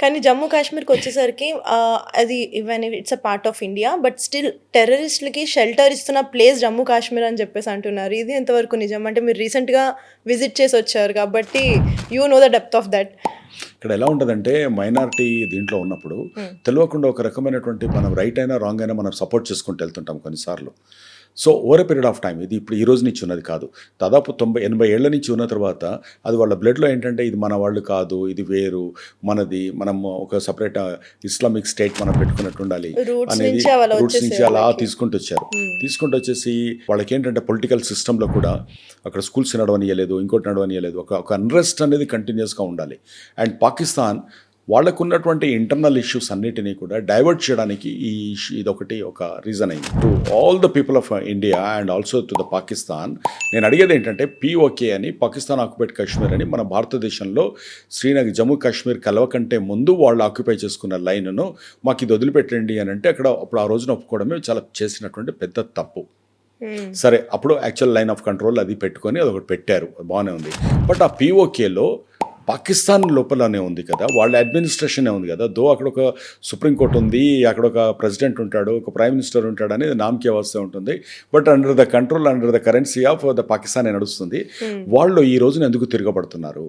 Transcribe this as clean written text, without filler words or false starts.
కానీ జమ్మూ కాశ్మీర్కి వచ్చేసరికి అది even it's a part of India but still టెర్రరిస్టులకి షెల్టర్ ఇస్తున్న ప్లేస్ జమ్మూ కాశ్మీర్ అని చెప్పేసి అంటున్నారు. ఇది ఎంతవరకు నిజం? అంటే మీరు రీసెంట్గా విజిట్ చేసి వచ్చారు కాబట్టి you know the depth of that. ఇక్కడ ఎలా ఉంటుందంటే మైనారిటీ దీంట్లో ఉన్నప్పుడు తెలియకుండా ఒక రకమైనటువంటి మనం రైట్ అయినా రాంగ్ అయినా మనం సపోర్ట్ చేసుకుంటూ వెళ్తుంటాం కొన్నిసార్లు. So over a period of time, ఇది ఇప్పుడు ఈ రోజు నుంచి ఉన్నది కాదు, దాదాపు 90-80 ఏళ్ల నుంచి ఉన్న తర్వాత అది వాళ్ళ బ్లడ్లో ఏంటంటే ఇది మన వాళ్ళు కాదు, ఇది వేరు, మనది, మనం ఒక సపరేట్ ఇస్లామిక్ స్టేట్ మనం పెట్టుకున్నట్టు ఉండాలి అనేది రూట్స్ నుంచి అలా తీసుకుంటూ వచ్చారు. తీసుకుంటూ వచ్చేసి వాళ్ళకి ఏంటంటే పొలిటికల్ సిస్టంలో కూడా అక్కడ స్కూల్స్ నడవనియలేదు, ఇంకోటి నడవనియలేదు, ఒక అన్రెస్ట్ అనేది కంటిన్యూస్గా ఉండాలి. అండ్ పాకిస్తాన్ వాళ్ళకున్నటువంటి ఇంటర్నల్ ఇష్యూస్ అన్నిటినీ కూడా డైవర్ట్ చేయడానికి ఇదొకటి ఒక రీజన్ అయింది. To all the people of India and also to the Pakistan నేను అడిగేది ఏంటంటే పిఓకే అని, పాకిస్తాన్ ఆక్యుపైడ్ కాశ్మీర్ అని మన భారతదేశంలో శ్రీనగర్ జమ్మూ కాశ్మీర్ కలవకంటే ముందు వాళ్ళు ఆక్యుపై చేసుకున్న లైన్ను మాకు ఇది వదిలిపెట్టండి అని అంటే అక్కడ అప్పుడు ఆ రోజున ఒప్పుకోవడమే చాలా చేసినటువంటి పెద్ద తప్పు. సరే, అప్పుడు యాక్చువల్ లైన్ ఆఫ్ కంట్రోల్ అది పెట్టుకొని అదొకటి పెట్టారు, బాగానే ఉంది. బట్ ఆ పిఓకేలో పాకిస్తాన్ లోపలనే ఉంది కదా, వాళ్ళ అడ్మినిస్ట్రేషనే ఉంది కదా. దో అక్కడ ఒక సుప్రీంకోర్టు ఉంది, అక్కడ ఒక ప్రెసిడెంట్ ఉంటాడు, ఒక ప్రైమ్ మినిస్టర్ ఉంటాడు అనేది నామకే వ్యవస్థ ఉంటుంది. But under the control, under the currency of the Pakistan నడుస్తుంది. వాళ్ళు ఈ రోజున ఎందుకు తిరగబడుతున్నారు?